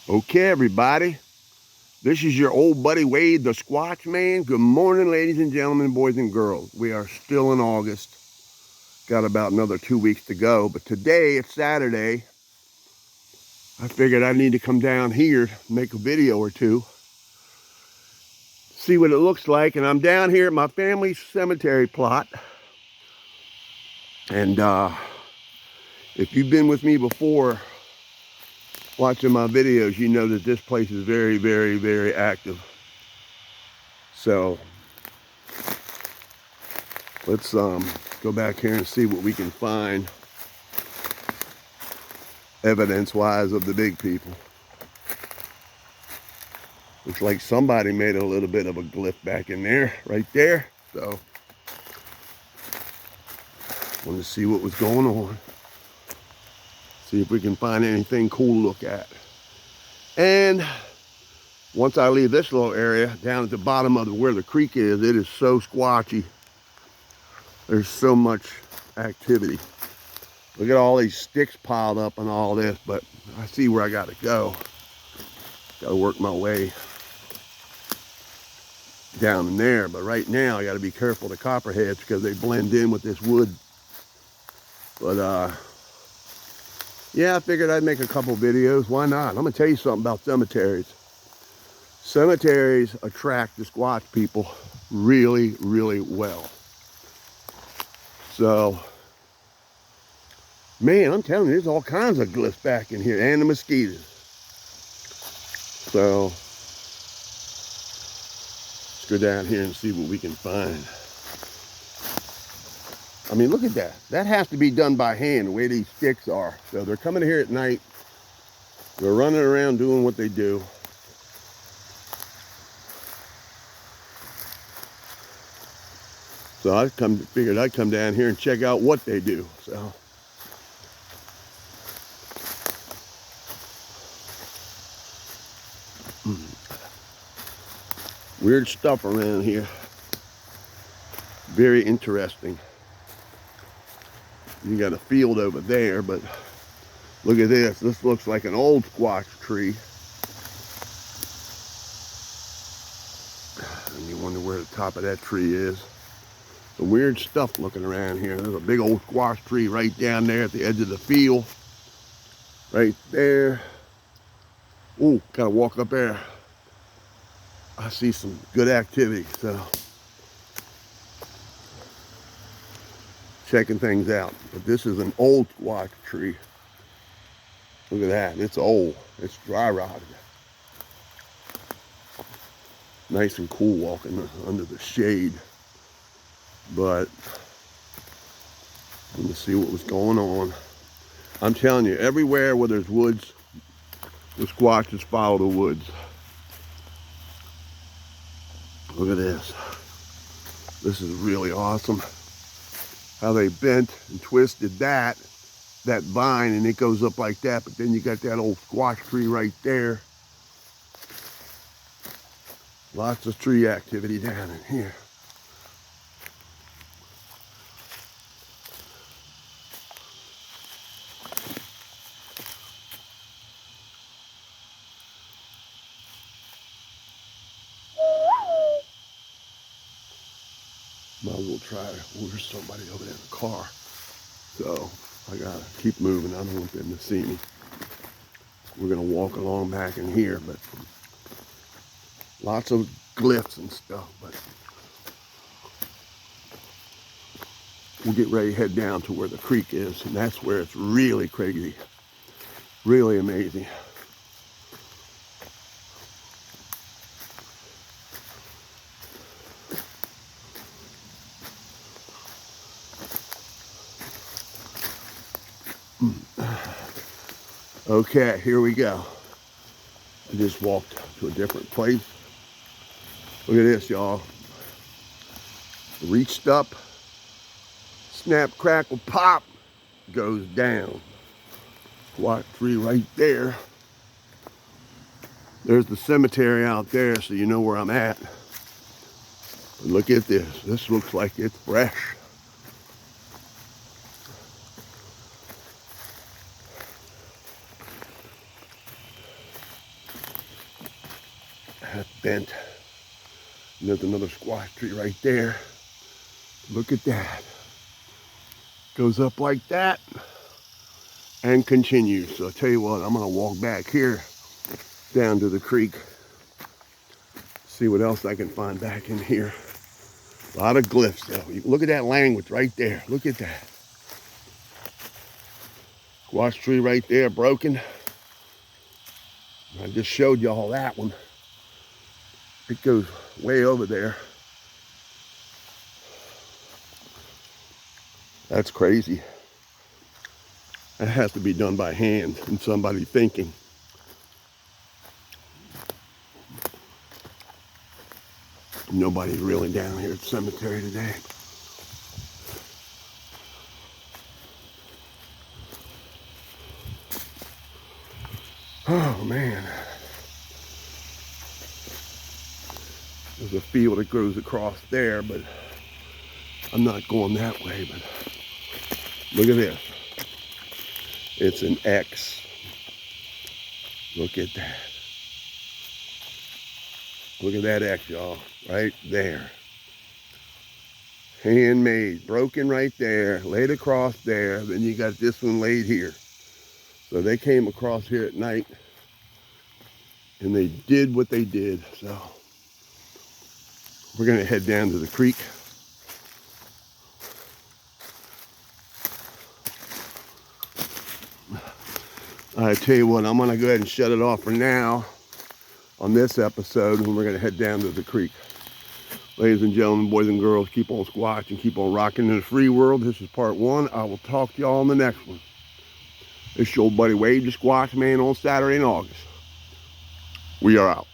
Okay, everybody. This is your old buddy Wade, the Squatchman. Good morning, ladies and gentlemen, boys and girls. We are still in August. Got about another 2 weeks to go. But today, it's Saturday. I figured I need to come down here, make a video or two, see what it looks like. And I'm down here at my family's cemetery plot. And if you've been with me before, watching my videos, you know that this place is very, very, very active. So let's go back here and see what we can find evidence-wise of the big people. Looks like somebody made a little bit of a glyph back in there, right there. So wanted to see what was going on. See if we can find anything cool to look at. And once I leave this little area, down at the bottom of where the creek is, it is so squatchy. There's so much activity. Look at all these sticks piled up and all this, but I see where I gotta go. Gotta work my way down in there, but right now I gotta be careful of the copperheads because they blend in with this wood. But yeah, I figured I'd make a couple videos. Why not? I'm gonna tell you something about cemeteries. Cemeteries attract the Squatch people really, really well. So, man, I'm telling you, there's all kinds of glyphs back in here, and the mosquitoes. So, let's go down here and see what we can find. I mean, look at that. That has to be done by hand, the way these sticks are. So they're coming here at night. They're running around doing what they do. So I figured I'd come down here and check out what they do. So weird stuff around here. Very interesting. You got a field over there, but look at this. This looks like an old squash tree. And you wonder where the top of that tree is. Some weird stuff looking around here. There's a big old squash tree right down there at the edge of the field. Right there. Ooh, gotta walk up there. I see some good activity, so checking things out. But this is an old squash tree. Look at that, it's old. It's dry rotted. Nice and cool walking under the shade. But let me see what was going on. I'm telling you, everywhere where there's woods, the squatches follow the woods. Look at this. This is really awesome. How they bent and twisted that vine, and it goes up like that, but then you got that old squash tree right there. Lots of tree activity down in here. Might as well try to order somebody over there in the car. So I gotta keep moving. I don't want them to see me. We're gonna walk along back in here, but lots of glyphs and stuff. But we'll get ready to head down to where the creek is, and that's where it's really crazy, really amazing. Okay, here we go. I just walked to a different place. Look at this, y'all. Reached up, snap, crackle, pop, goes down. Squat tree right there. There's the cemetery out there, so you know where I'm at. But look at this. This looks like it's fresh. That's bent. And there's another squash tree right there. Look at that. Goes up like that and continues. So I'll tell you what, I'm gonna walk back here down to the creek, see what else I can find back in here. A lot of glyphs though. Look at that language right there. Look at that. Squash tree right there, broken. I just showed y'all that one. It goes way over there. That's crazy. That has to be done by hand and somebody thinking. Nobody's really down here at the cemetery today. Oh man. There's a field that goes across there, but I'm not going that way. But look at this. It's an X. Look at that. Look at that X, y'all. Right there. Handmade. Broken right there. Laid across there. Then you got this one laid here. So they came across here at night. And they did what they did. So we're going to head down to the creek. I tell you what, I'm going to go ahead and shut it off for now on this episode, and we're going to head down to the creek. Ladies and gentlemen, boys and girls, keep on squatching, keep on rocking in the free world. This is part one. I will talk to y'all on the next one. It's your old buddy Wade, the Squatchman, on Saturday in August. We are out.